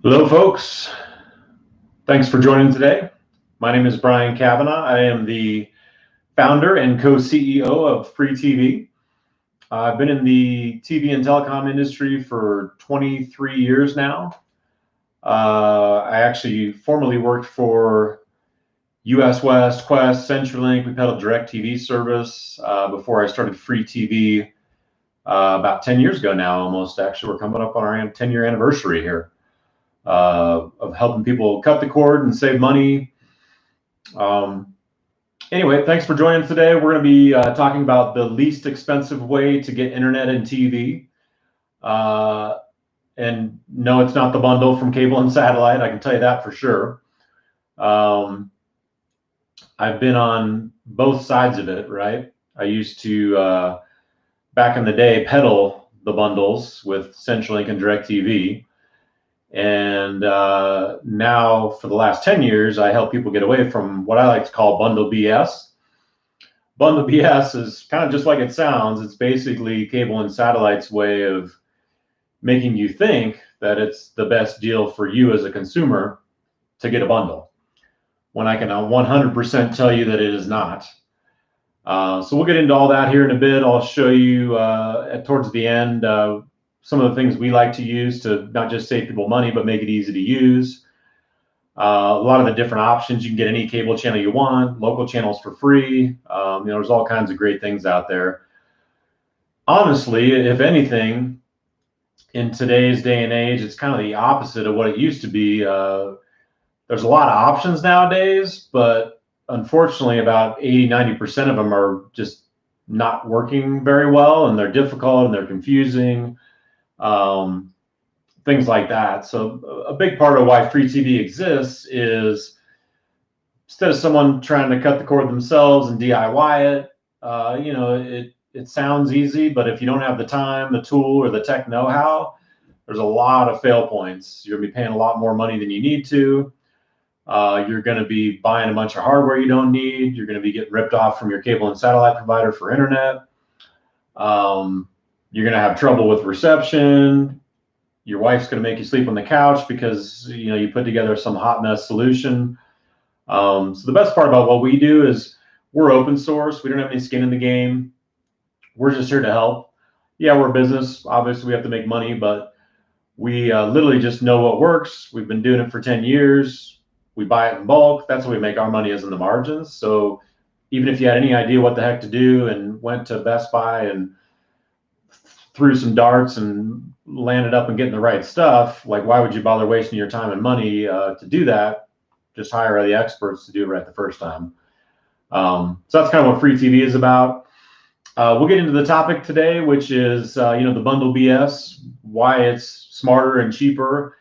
Hello, folks. Thanks for joining today. My name is Brian Cavanaugh. I am the founder and co-CEO of freeTVee. I've been in the TV and telecom industry for 23 years now. I actually formerly worked for US West, Quest, CenturyLink. We peddled direct TV service before I started freeTVee about 10 years ago now, almost. Actually, we're coming up on our 10-year anniversary here. Of helping people cut the cord and save money. Anyway, thanks for joining today. We're going to be talking about the least expensive way to get internet and TV. And no, it's not the bundle from cable and satellite. I can tell you that for sure. I've been on both sides of it, right? I used to, back in the day, peddle the bundles with CenturyLink and DirecTV. And now, for the last 10 years, I help people get away from what I like to call bundle BS. Bundle BS is kind of just like it sounds. It's basically cable and satellite's way of making you think that it's the best deal for you as a consumer to get a bundle, when I can 100% tell you that it is not. So we'll get into all that here in a bit. I'll show you towards the end some of the things we like to use to not just save people money, but make it easy to use. A lot of the different options. You can get any cable channel you want, local channels for free. There's all kinds of great things out there. Honestly, if anything, in today's day and age, it's kind of the opposite of what it used to be. There's a lot of options nowadays, but unfortunately, about 80–90% of them are just not working very well, and they're difficult and they're confusing. Things like that. So a big part of why freeTVee exists is, instead of someone trying to cut the cord themselves and DIY it, it sounds easy, but if you don't have the time, the tool, or the tech know-how, there's a lot of fail points. You're gonna be paying a lot more money than you need to. You're gonna be buying a bunch of hardware you don't need. You're gonna be getting ripped off from your cable and satellite provider for internet. You're going to have trouble with reception. Your wife's going to make you sleep on the couch because you put together some hot mess solution. So the best part about what we do is we're open source. We don't have any skin in the game. We're just here to help. Yeah, we're a business. Obviously, we have to make money, but we literally just know what works. We've been doing it for 10 years. We buy it in bulk. That's what we make our money, is in the margins. So even if you had any idea what the heck to do and went to Best Buy and threw some darts and landed up and getting the right stuff, like, why would you bother wasting your time and money to do that? Just hire the experts to do it right the first time. So that's kind of what freeTVee is about. We'll get into the topic today, which is the bundle BS, why it's smarter and cheaper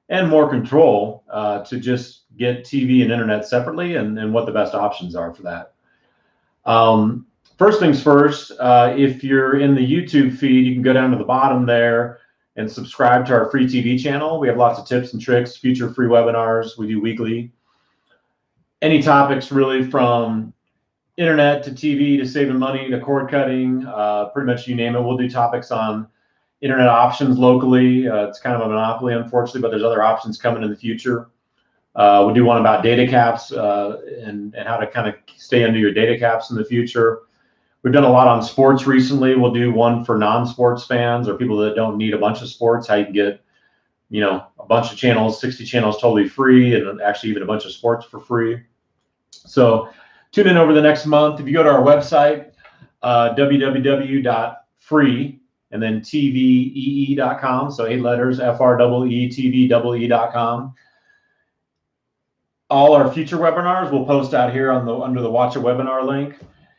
and more control to just get TV and internet separately, and what the best options are for that. First things first, if you're in the YouTube feed, you can go down to the bottom there and subscribe to our freeTVee channel. We have lots of tips and tricks, future free webinars we do weekly. Any topics really, from internet to TV to saving money to cord cutting, pretty much you name it. We'll do topics on internet options locally. It's kind of a monopoly, unfortunately, but there's other options coming in the future. We'll do one about data caps and how to kind of stay under your data caps in the future. We've done a lot on sports recently. We'll do one for non-sports fans or people that don't need a bunch of sports, how you can get, a bunch of channels, 60 channels totally free, and actually even a bunch of sports for free. So tune in over the next month. If you go to our website, www.free and then tvee.com, so 8 letters, FREETVee.com. All our future webinars we'll post out here under the Watch a Webinar link.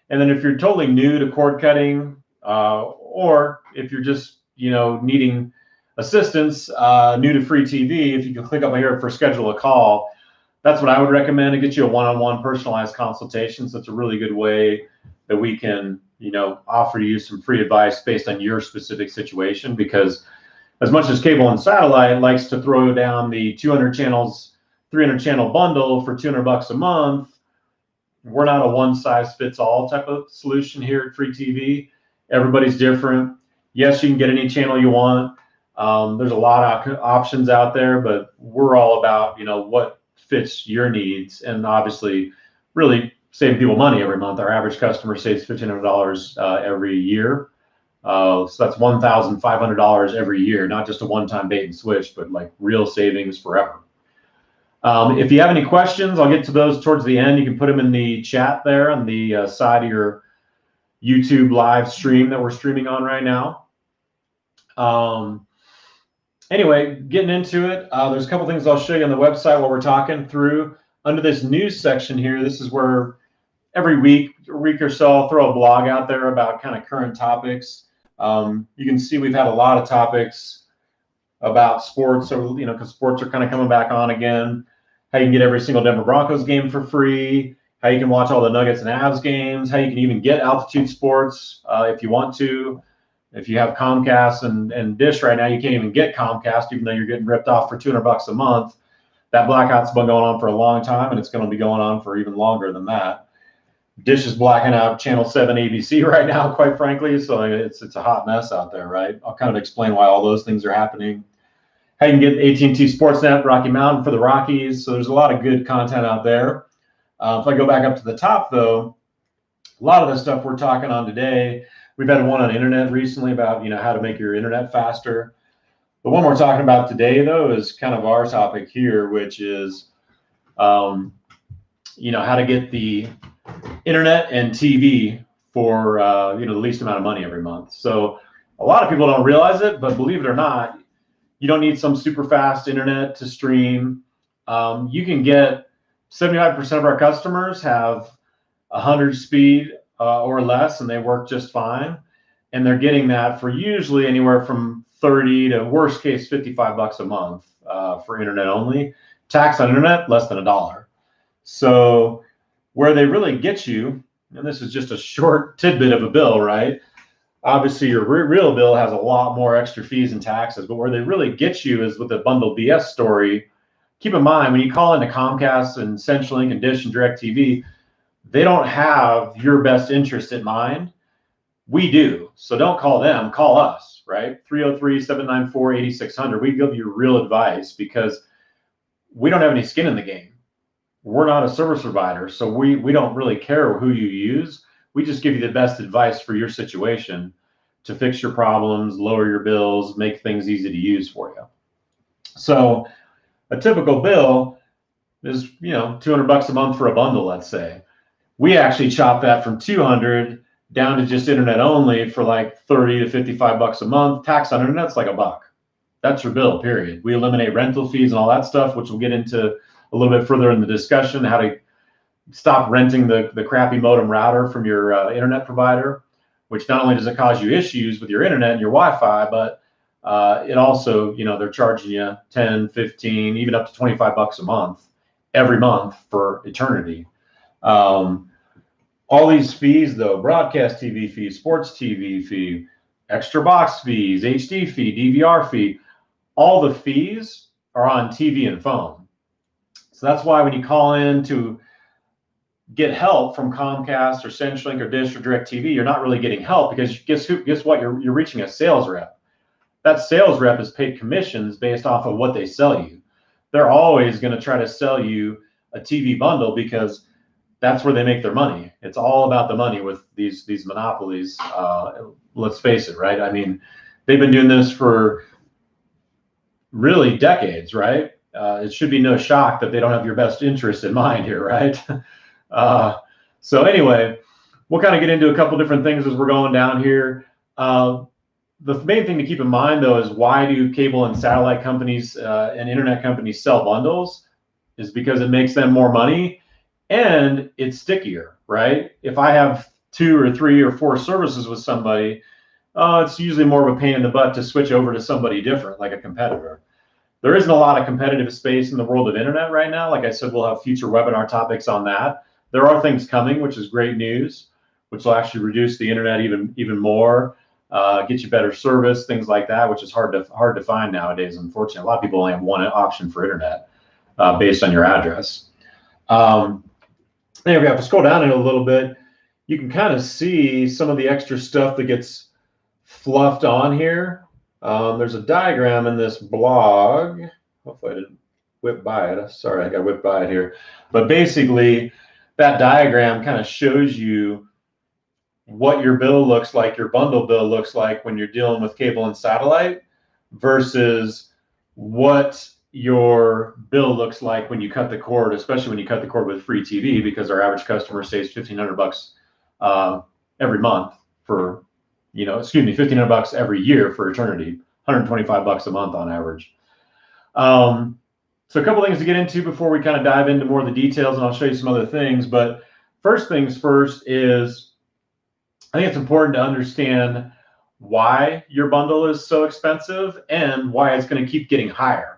And then if you're totally new to cord cutting, or if you're just needing assistance, new to freeTVee, if you can click up here for schedule a call, that's what I would recommend, to get you a one-on-one personalized consultation. So it's a really good way that we can offer you some free advice based on your specific situation. Because as much as cable and satellite likes to throw down the 200 channels, 300 channel bundle for $200 a month, we're not a one-size-fits-all type of solution here at freeTVee. Everybody's different. Yes, you can get any channel you want. There's a lot of options out there, but we're all about, what fits your needs, and obviously really saving people money every month. Our average customer saves $1,500 every year. So that's $1,500 every year, not just a one-time bait and switch, but like real savings forever. If you have any questions, I'll get to those towards the end. You can put them in the chat there on the side of your YouTube live stream that we're streaming on right now. Anyway, getting into it, there's a couple things I'll show you on the website while we're talking through. Under this news section here, this is where every week or so, I'll throw a blog out there about kind of current topics. You can see we've had a lot of topics about sports, so because sports are kind of coming back on again. How you can get every single Denver Broncos game for free. How you can watch all the Nuggets and Avs games. How you can even get altitude sports if you want to. If you have Comcast and Dish right now, you can't even get Comcast, even though you're getting ripped off for $200 a month. That blackout's been going on for a long time, and it's going to be going on for even longer than that. Dish is blacking out Channel 7 ABC right now, quite frankly, so it's a hot mess out there, right? I'll kind of explain why all those things are happening. How you can get AT&T Sportsnet, Rocky Mountain for the Rockies, so there's a lot of good content out there. If I go back up to the top, though, a lot of the stuff we're talking on today, we've had one on the internet recently about how to make your internet faster. The one we're talking about today, though, is kind of our topic here, which is how to get the internet and TV for the least amount of money every month. So a lot of people don't realize it, but believe it or not, you don't need some super fast internet to stream. You can get 75% of our customers have 100 speed or less, and they work just fine. And they're getting that for usually anywhere from 30 to worst case $55 a month for internet only. Tax on internet, less than $1. So where they really get you, and this is just a short tidbit of a bill, right? Obviously, your real bill has a lot more extra fees and taxes, but where they really get you is with the bundle BS story. Keep in mind, when you call into Comcast and CenturyLink and Dish and DirecTV, they don't have your best interest in mind. We do. So don't call them, call us, right? 303-794-8600. We give you real advice because we don't have any skin in the game. We're not a service provider, so we don't really care who you use. We just give you the best advice for your situation to fix your problems, lower your bills, make things easy to use for you. So a typical bill is, $200 a month for a bundle, let's say. We actually chop that from $200 down to just internet only for like $30 to $55 a month. Tax on internet's like $1. That's your bill, period. We eliminate rental fees and all that stuff, which we'll get into a little bit further in the discussion, how to stop renting the crappy modem router from your internet provider, which not only does it cause you issues with your internet and your Wi-Fi, but it also, they're charging you 10, 15, even up to $25 a month, every month for eternity. All these fees, though, broadcast TV fee, sports TV fee, extra box fees, HD fee, DVR fee, all the fees are on TV and phone. So that's why when you call in to get help from Comcast or CenturyLink or Dish or DirecTV, you're not really getting help because guess what? You're reaching a sales rep. That sales rep is paid commissions based off of what they sell you. They're always going to try to sell you a TV bundle because that's where they make their money. It's all about the money with these monopolies. Let's face it, right? I mean, they've been doing this for really decades, right? It should be no shock that they don't have your best interest in mind here, right? So anyway, we'll kind of get into a couple different things as we're going down here. The main thing to keep in mind, though, is why do cable and satellite companies and internet companies sell bundles? Is because it makes them more money and it's stickier, right? If I have 2 or 3 or 4 services with somebody, it's usually more of a pain in the butt to switch over to somebody different, like a competitor. There isn't a lot of competitive space in the world of internet right now. Like I said, we'll have future webinar topics on that. There are things coming, which is great news, which will actually reduce the internet even more, get you better service, things like that, which is hard to find nowadays. Unfortunately, a lot of people only have one option for internet based on your address. There we go. If we scroll down a little bit, you can kind of see some of the extra stuff that gets fluffed on here. There's a diagram in this blog. Hopefully I didn't whip by it. Sorry, I got whipped by it here. But basically, that diagram kind of shows you what your bill looks like, your bundle bill looks like when you're dealing with cable and satellite versus what your bill looks like when you cut the cord, especially when you cut the cord with freeTVee, because our average customer saves $1,500 every month for, $1,500 every year for eternity, $125 a month on average. So a couple things to get into before we kind of dive into more of the details, and I'll show you some other things. But first things first is, I think it's important to understand why your bundle is so expensive and why it's going to keep getting higher.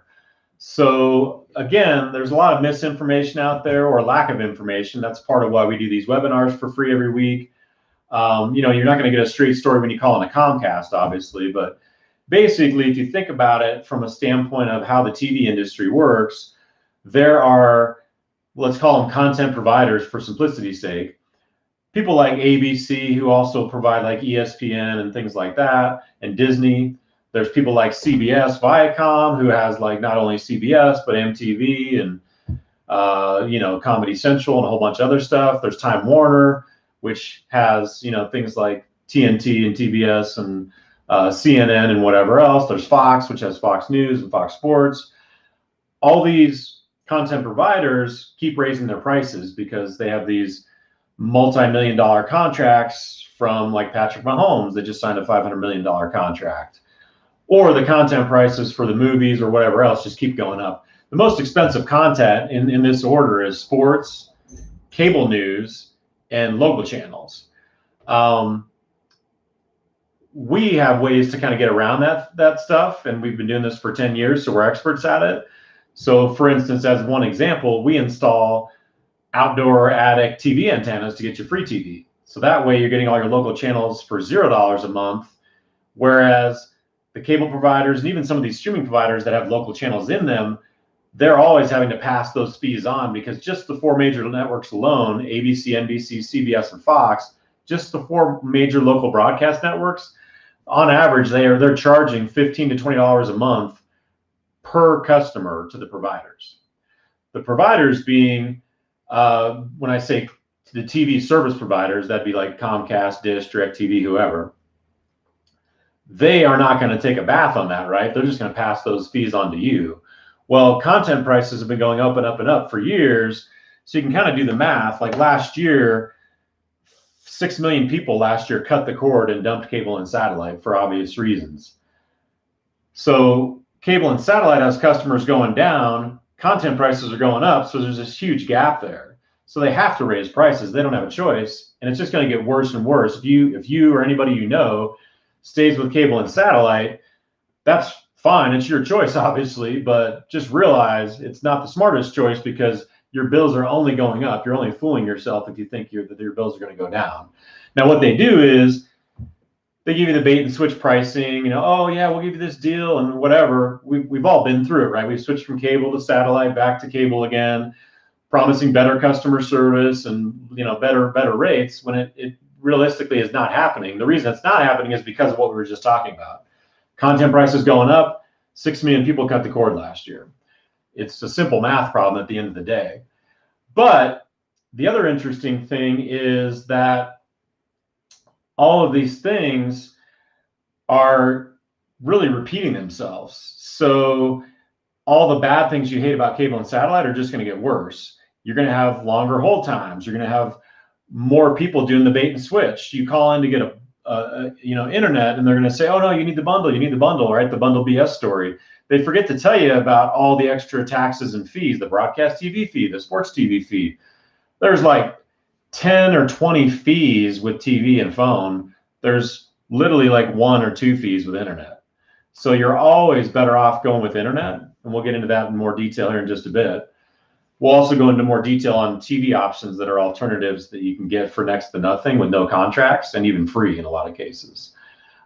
So again, there's a lot of misinformation out there or lack of information. That's part of why we do these webinars for free every week. You're not going to get a straight story when you call in a Comcast, obviously, but basically, if you think about it from a standpoint of how the TV industry works, there are, let's call them content providers for simplicity's sake. People like ABC who also provide like ESPN and things like that, and Disney. There's people like CBS, Viacom, who has like not only CBS, but MTV and, Comedy Central and a whole bunch of other stuff. There's Time Warner, which has, things like TNT and TBS and CNN and whatever else. There's Fox, which has Fox News and Fox Sports. All these content providers keep raising their prices because they have these multi-million-dollar contracts from like Patrick Mahomes that just signed a $500 million contract. Or the content prices for the movies or whatever else just keep going up. The most expensive content in this order is sports, cable news, and local channels. We have ways to kind of get around that stuff, and we've been doing this for 10 years, so we're experts at it. So for instance, as one example, we install outdoor attic TV antennas to get you freeTVee. So that way you're getting all your local channels for $0 a month, whereas the cable providers and even some of these streaming providers that have local channels in them, they're always having to pass those fees on, because just the four major networks alone, ABC, NBC, CBS, and Fox, just the four major local broadcast networks, on average, they're charging $15 to $20 a month per customer to the providers. The providers being, when I say the TV service providers, that'd be like Comcast, Dish, DirecTV, whoever. They are not going to take a bath on that, right? They're just going to pass those fees on to you. Well, content prices have been going up and up and up for years, so you can kind of do the math. Like last year, 6 million people last year cut the cord and dumped cable and satellite for obvious reasons. So cable and satellite has customers going down, content prices are going up, so there's this huge gap there. So they have to raise prices. They don't have a choice, and it's just going to get worse and worse. If you or anybody you know stays with cable and satellite, that's fine. It's your choice, obviously, but just realize it's not the smartest choice, because your bills are only going up. You're only fooling yourself if you think that your bills are going to go down. Now, what they do is they give you the bait and switch pricing. Oh yeah, we'll give you this deal and whatever. We've all been through it, right? We've switched from cable to satellite, back to cable again, promising better customer service and better rates, when it realistically is not happening. The reason it's not happening is because of what we were just talking about. Content prices going up. 6 million people cut the cord last year. It's a simple math problem at the end of the day. But the other interesting thing is that all of these things are really repeating themselves. So all the bad things you hate about cable and satellite are just going to get worse. You're going to have longer hold times. You're going to have more people doing the bait and switch. You call in to get internet, and they're going to say, oh no, you need the bundle, right? The bundle BS story. They forget to tell you about all the extra taxes and fees, the broadcast TV fee, the sports TV fee. There's like 10 or 20 fees with TV and phone. There's literally like 1 or 2 fees with internet. So you're always better off going with internet, and we'll get into that in more detail here in just a bit. We'll also go into more detail on TV options that are alternatives that you can get for next to nothing with no contracts and even free in a lot of cases.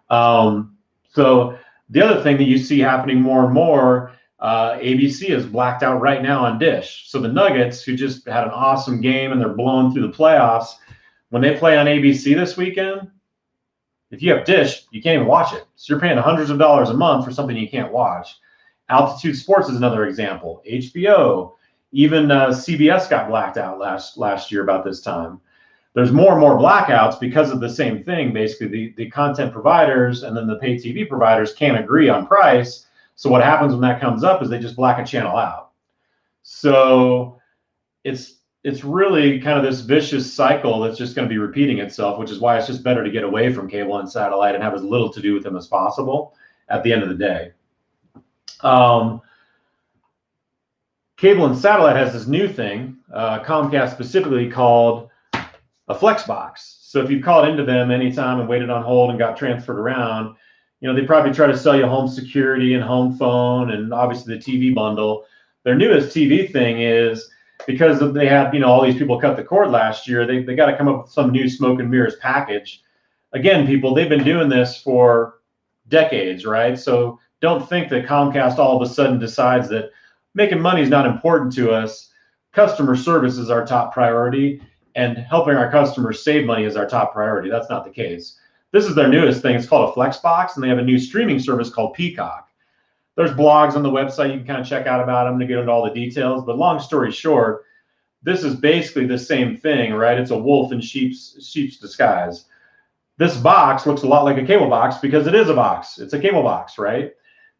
So the other thing that you see happening more and more, ABC is blacked out right now on Dish. So the Nuggets, who just had an awesome game and they're blowing through the playoffs, when they play on ABC this weekend, If you have Dish, you can't even watch it. So you're paying hundreds of dollars a month for something you can't watch. Altitude Sports is another example. HBO, even CBS got blacked out last year about this time. There's more and more blackouts because of the same thing. Basically, the content providers and then the pay TV providers can't agree on price. So what happens when that comes up is they just black a channel out. So it's really kind of this vicious cycle that's just going to be repeating itself, which is why it's just better to get away from cable and satellite and have as little to do with them as possible at the end of the day. Cable and satellite has this new thing, Comcast specifically, called a flexbox. So if you called into them anytime and waited on hold and got transferred around, they probably try to sell you home security and home phone and obviously the TV bundle. Their newest TV thing is, because they had, all these people cut the cord last year, they got to come up with some new smoke and mirrors package. Again, people, they've been doing this for decades, right? So don't think that Comcast all of a sudden decides that making money is not important to us. Customer service is our top priority, and helping our customers save money is our top priority. That's not the case. This is their newest thing. It's called a Flexbox, and they have a new streaming service called Peacock. There's blogs on the website you can kind of check out about them to get into all the details. But long story short, this is basically the same thing, right? It's a wolf in sheep's disguise. This box looks a lot like a cable box because it is a box. It's a cable box, right?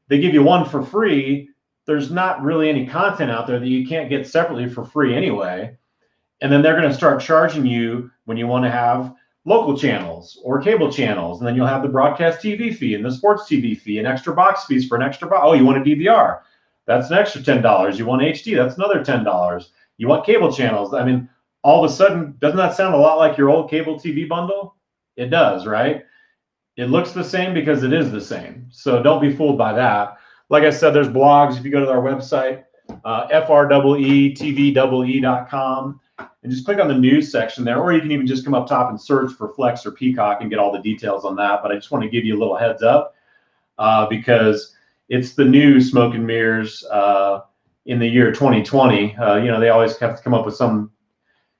They give you one for free. There's not really any content out there that you can't get separately for free anyway. And then they're going to start charging you when you want to have local channels or cable channels. And then you'll have the broadcast TV fee and the sports TV fee and extra box fees for an extra box. Oh, you want a DVR? That's an extra $10. You want HD? That's another $10. You want cable channels? I mean, all of a sudden, doesn't that sound a lot like your old cable TV bundle? It does, right? It looks the same because it is the same. So don't be fooled by that. Like I said, there's blogs. If you go to our website, freeTVee.com, and just click on the news section there, or you can even just come up top and search for Flex or Peacock and get all the details on that. But I just want to give you a little heads up because it's the new smoke and mirrors in the year 2020. They always have to come up with some,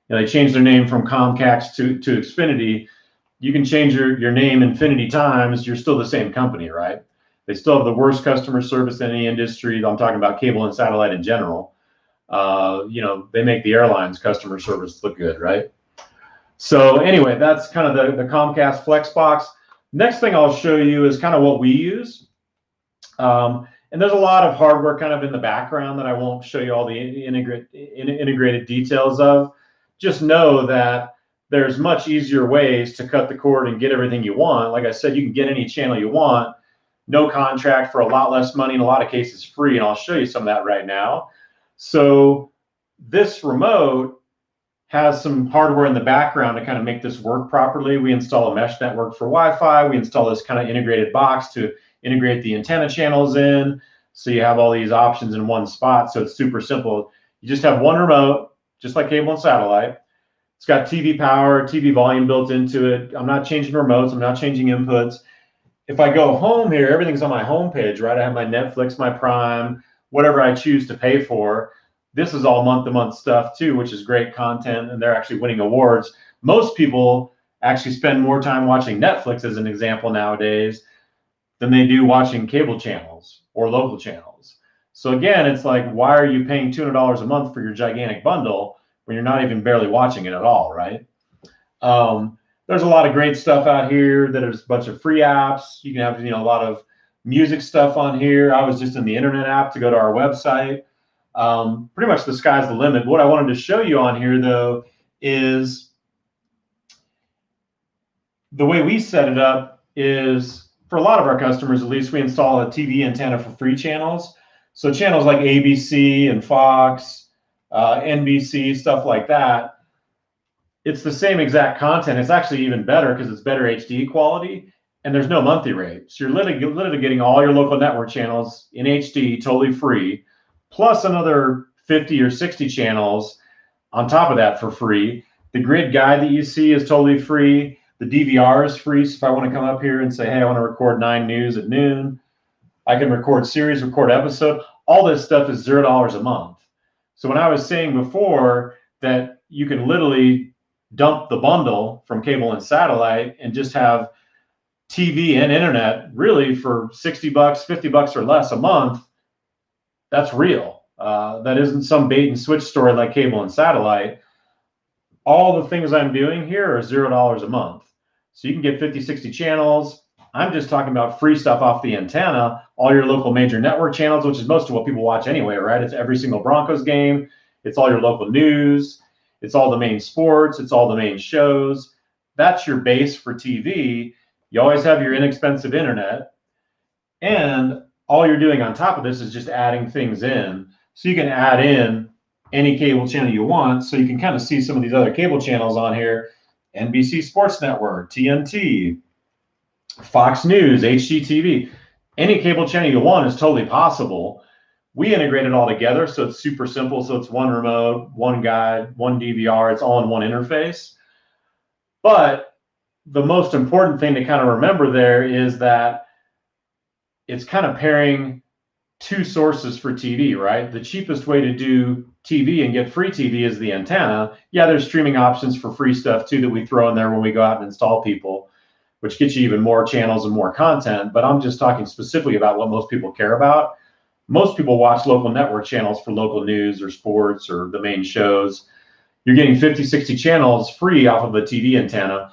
they changed their name from Comcast to Xfinity. You can change your name infinity times. You're still the same company, right? They still have the worst customer service in any industry. I'm talking about cable and satellite in general. They make the airlines customer service look good, right? So anyway, that's kind of the Comcast Flex box. Next thing I'll show you is kind of what we use. And there's a lot of hardware kind of in the background that I won't show you all the integrated details of. Just know that there's much easier ways to cut the cord and get everything you want. Like I said, you can get any channel you want, no contract, for a lot less money, in a lot of cases free, and I'll show you some of that right now. So this remote has some hardware in the background to kind of make this work properly. We install a mesh network for Wi-Fi. We install this kind of integrated box to integrate the antenna channels in. So you have all these options in one spot. So it's super simple. You just have one remote, just like cable and satellite. It's got TV power, TV volume built into it. I'm not changing remotes. I'm not changing inputs. If I go home here, everything's on my home page, right? I have my Netflix, my Prime, whatever I choose to pay for. This is all month-to-month stuff too, which is great content, and they're actually winning awards. Most people actually spend more time watching Netflix, as an example, nowadays than they do watching cable channels or local channels. So again, it's like, why are you paying $200 a month for your gigantic bundle when you're not even barely watching it at all, right? There's a lot of great stuff out here. There's a bunch of free apps. You can have a lot of music stuff on here. I was just in the internet app to go to our website. Pretty much the sky's the limit. What I wanted to show you on here, though, is the way we set it up is, for a lot of our customers, at least, we install a TV antenna for free channels. So channels like ABC and Fox, NBC, stuff like that. It's the same exact content. It's actually even better because it's better HD quality, and there's no monthly rate. So you're literally getting all your local network channels in HD, totally free, plus another 50 or 60 channels on top of that for free. The grid guide that you see is totally free. The DVR is free. So if I want to come up here and say, hey, I want to record 9 news at noon, I can record series, record episode. All this stuff is $0 a month. So when I was saying before that you can literally dump the bundle from cable and satellite and just have TV and internet really for $60, $50 or less a month. That's real. That isn't some bait and switch story like cable and satellite. All the things I'm doing here are $0 a month. So you can get 50, 60 channels. I'm just talking about free stuff off the antenna, all your local major network channels, which is most of what people watch anyway, right? It's every single Broncos game. It's all your local news. It's all the main sports. It's all the main shows. That's your base for TV. You always have your inexpensive internet. And all you're doing on top of this is just adding things in. So you can add in any cable channel you want. So you can kind of see some of these other cable channels on here. NBC Sports Network, TNT, Fox News, HGTV. Any cable channel you want is totally possible. We integrate it all together, so it's super simple. So it's one remote, one guide, one DVR. It's all in one interface. But the most important thing to kind of remember there is that it's kind of pairing two sources for TV, right? The cheapest way to do TV and get free TV is the antenna. Yeah, there's streaming options for free stuff too that we throw in there when we go out and install people, which gets you even more channels and more content. But I'm just talking specifically about what most people care about. Most people watch local network channels for local news or sports or the main shows. You're getting 50, 60 channels free off of a TV antenna.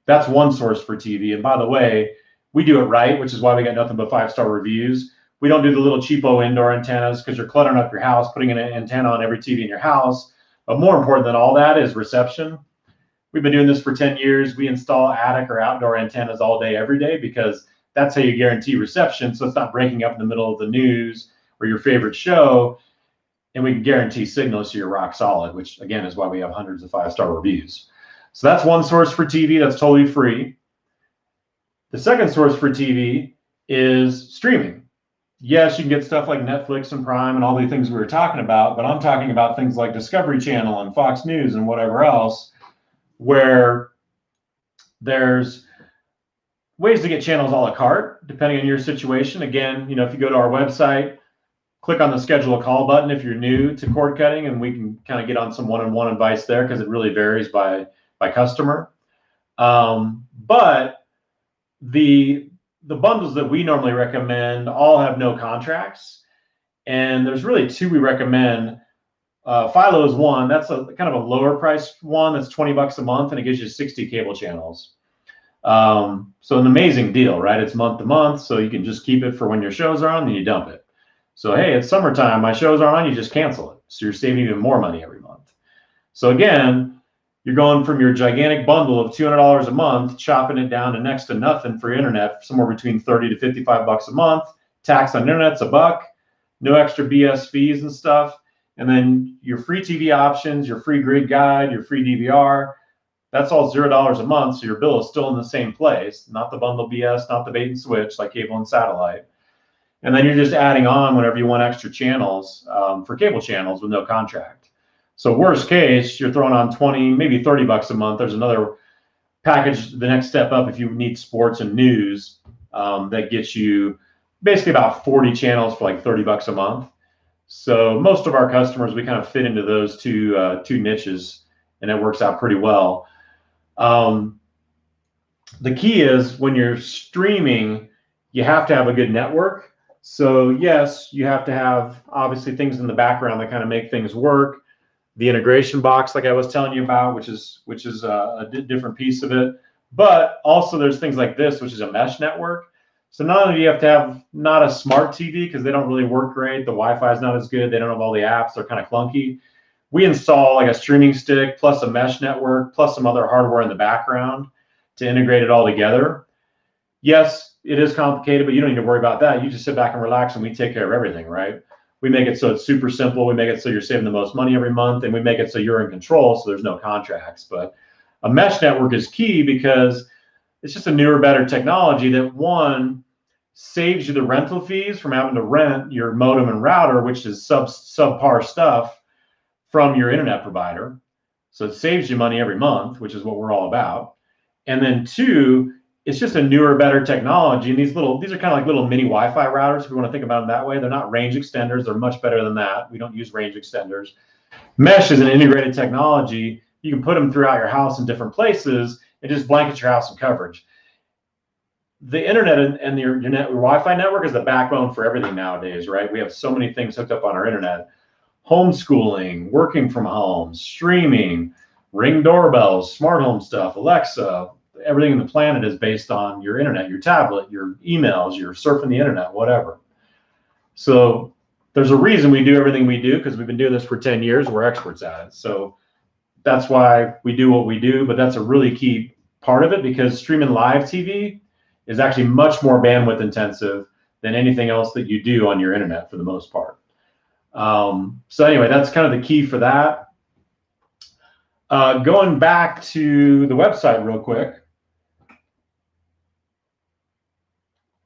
That's one source for TV. And by the way, we do it right, which is why we got nothing but 5-star reviews. We don't do the little cheapo indoor antennas because you're cluttering up your house, putting an antenna on every TV in your house. But more important than all that is reception. We've been doing this for 10 years. We install attic or outdoor antennas all day, every day, because that's how you guarantee reception. So it's not breaking up in the middle of the news or your favorite show. And we can guarantee signal so you're rock solid, which again is why we have hundreds of 5-star reviews. So that's one source for TV that's totally free. The second source for TV is streaming. Yes, you can get stuff like Netflix and Prime and all the things we were talking about, but I'm talking about things like Discovery Channel and Fox News and whatever else, where there's ways to get channels a la carte, depending on your situation. Again, if you go to our website, click on the schedule a call button if you're new to cord cutting, and we can kind of get on some one-on-one advice there because it really varies by customer. But the bundles that we normally recommend all have no contracts. And there's really two we recommend. Philo is one. That's a kind of a lower price one. That's $20 a month, and it gives you 60 cable channels. So an amazing deal, right? It's month to month, so you can just keep it for when your shows are on, then you dump it. So, hey, it's summertime, my shows aren't on, you just cancel it. So you're saving even more money every month. So again, you're going from your gigantic bundle of $200 a month, chopping it down to next to nothing for internet, somewhere between $30 to $55 a month. Tax on internet's $1, no extra BS fees and stuff. And then your free TV options, your free grid guide, your free DVR, that's all $0 a month. So your bill is still in the same place, not the bundle BS, not the bait and switch like cable and satellite. And then you're just adding on whenever you want extra channels for cable channels with no contract. So worst case, you're throwing on 20, maybe $30 a month. There's another package, the next step up, if you need sports and news, that gets you basically about 40 channels for like $30 a month. So most of our customers, we kind of fit into those two niches, and it works out pretty well. The key is when you're streaming, you have to have a good network. So yes, you have to have obviously things in the background that kind of make things work. The integration box, like I was telling you about, which is a different piece of it. But also there's things like this, which is a mesh network. So not only do you have to have not a smart TV because they don't really work great, the Wi-Fi is not as good, they don't have all the apps, they're kind of clunky. We install like a streaming stick plus a mesh network plus some other hardware in the background to integrate it all together. Yes, it is complicated, but you don't need to worry about that. You just sit back and relax, and we take care of everything, right? We make it so it's super simple. We make it so you're saving the most money every month, and we make it so you're in control, so there's no contracts. But a mesh network is key because it's just a newer, better technology that, one, saves you the rental fees from having to rent your modem and router, which is subpar stuff, from your internet provider. So it saves you money every month, which is what we're all about. And then two, it's just a newer, better technology. And these are kind of like little mini Wi-Fi routers, if you want to think about them that way. They're not range extenders. They're much better than that. We don't use range extenders. Mesh is an integrated technology. You can put them throughout your house in different places. It just blankets your house in coverage. the internet and your Wi-Fi network is the backbone for everything nowadays, right? We have so many things hooked up on our internet. Homeschooling, working from home, streaming, Ring doorbells, smart home stuff, Alexa, everything in the planet is based on your internet, your tablet, your emails, you're surfing the internet, whatever. So there's a reason we do everything we do, because we've been doing this for 10 years. We're experts at it. So that's why we do what we do. But that's a really key part of it, because streaming live TV is actually much more bandwidth intensive than anything else that you do on your internet for the most part. So anyway, that's kind of the key for that. Going back to the website real quick.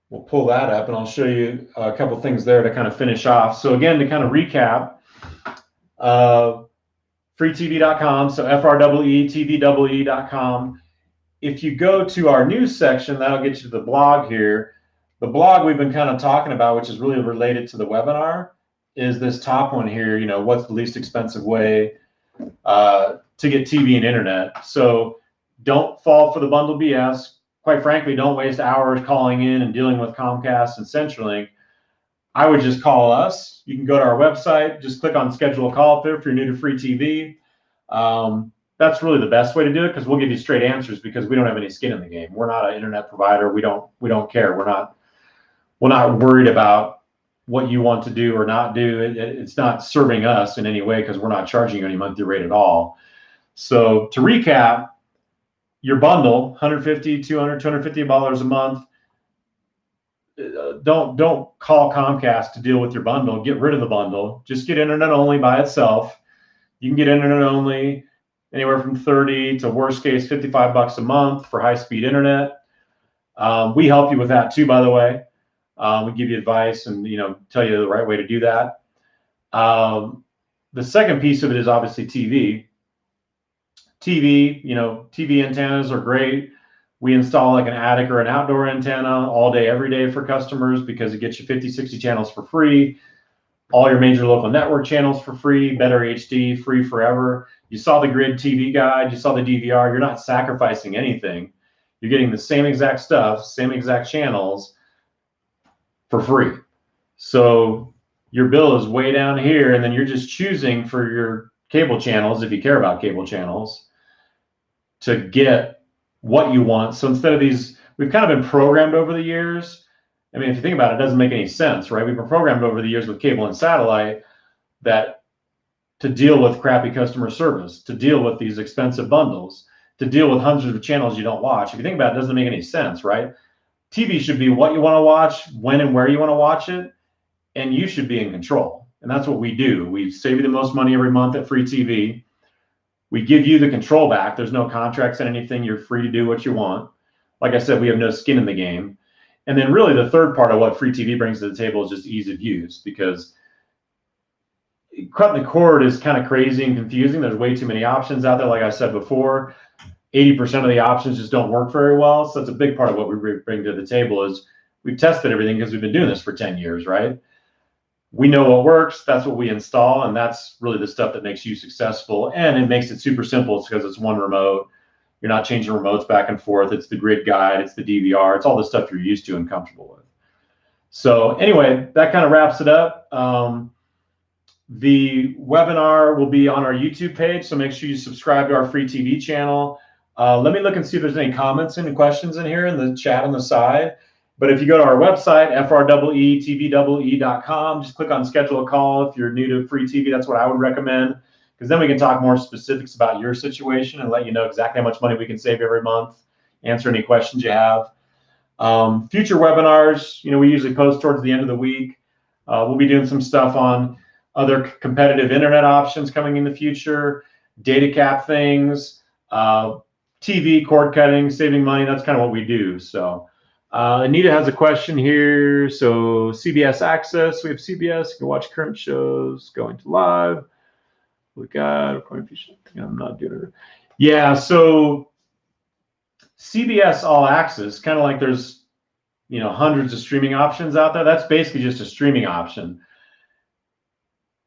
We'll pull that up and I'll show you a couple things there to kind of finish off. So again, to kind of recap, freeTVee.com, so freeTVee.com. If you go to our news section, that'll get you to the blog here. The blog we've been kind of talking about, which is really related to the webinar, is this top one here, what's the least expensive way to get TV and internet. So don't fall for the bundle BS. Quite frankly, don't waste hours calling in and dealing with Comcast and CenturyLink. I would just call us. You can go to our website, just click on schedule a call if you're new to freeTVee. That's really the best way to do it, because we'll give you straight answers, because we don't have any skin in the game. We're not an internet provider. We don't care. We're not worried about what you want to do or not do. It's not serving us in any way, because we're not charging you any monthly rate at all. So to recap, your bundle, $150, $200, $250 a month. Don't call Comcast to deal with your bundle. Get rid of the bundle. Just get internet only by itself. You can get internet only anywhere from $30 to worst case $55 a month for high-speed internet. We help you with that too, by the way. We give you advice and tell you the right way to do that. The second piece of it is obviously TV. TV antennas are great. We install like an attic or an outdoor antenna all day, every day for customers, because it gets you 50, 60 channels for free, all your major local network channels for free, better HD, free forever. You saw the grid TV guide, you saw the DVR. You're not sacrificing anything. You're getting the same exact stuff, same exact channels for free. So your bill is way down here, and then you're just choosing for your cable channels, if you care about cable channels, to get what you want. So instead of these, we've kind of been programmed over the years. I mean, if you think about it, it doesn't make any sense, right? We've been programmed over the years with cable and satellite that to deal with crappy customer service, to deal with these expensive bundles, to deal with hundreds of channels you don't watch. If you think about it, it doesn't make any sense, right? TV should be what you want to watch, when and where you want to watch it, and you should be in control. And that's what we do. We save you the most money every month at freeTVee. We give you the control back. There's no contracts and anything. You're free to do what you want. Like I said, we have no skin in the game. And then really the third part of what freeTVee brings to the table is just ease of use, because cutting the cord is kind of crazy and confusing. There's way too many options out there. Like I said before, 80% of the options just don't work very well. So that's a big part of what we bring to the table is we've tested everything, because we've been doing this for 10 years, right? We know what works. That's what we install. And that's really the stuff that makes you successful. And it makes it super simple. It's because it's one remote. You're not changing remotes back and forth. It's the grid guide. It's the DVR. It's all the stuff you're used to and comfortable with. So anyway, that kind of wraps it up. The webinar will be on our YouTube page. So make sure you subscribe to our freeTVee channel. Let me look and see if there's any comments and questions in here in the chat on the side. But if you go to our website, freeTVee.com, just click on schedule a call. If you're new to freeTVee, that's what I would recommend, because then we can talk more specifics about your situation and let you know exactly how much money we can save every month, answer any questions you have. Future webinars, we usually post towards the end of the week. We'll be doing some stuff on other competitive internet options coming in the future, data cap things, TV cord cutting, saving money. That's kind of what we do. So Anita has a question here. So CBS Access, we have CBS. You can watch current shows, going to live. We got, I'm not doing it. Yeah, so CBS All Access, kind of like there's, hundreds of streaming options out there. That's basically just a streaming option.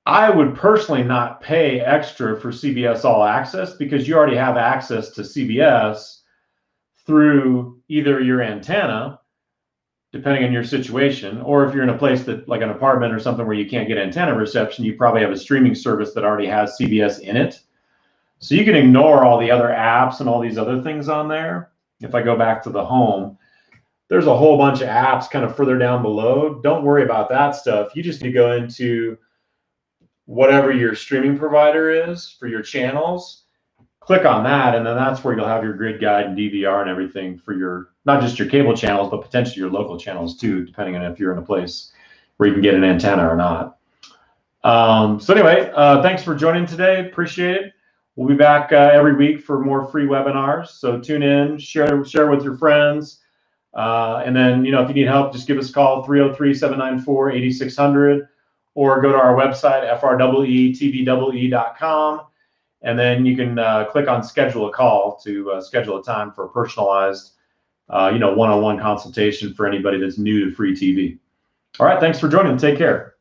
I would personally not pay extra for CBS All Access, because you already have access to CBS through either your antenna depending on your situation. Or if you're in a place that, like an apartment or something where you can't get antenna reception, you probably have a streaming service that already has CBS in it. So you can ignore all the other apps and all these other things on there. If I go back to the home, there's a whole bunch of apps kind of further down below. Don't worry about that stuff. You just need to go into whatever your streaming provider is for your channels, click on that, and then that's where you'll have your grid guide and DVR and everything for your, not just your cable channels, but potentially your local channels too, depending on if you're in a place where you can get an antenna or not. So anyway, thanks for joining today. Appreciate it. We'll be back every week for more free webinars. So tune in, share with your friends. And then, if you need help, just give us a call, 303-794-8600, or go to our website, freeTVee.com. And then you can click on schedule a call to schedule a time for a personalized, one-on-one consultation for anybody that's new to free TV. All right, thanks for joining. Take care.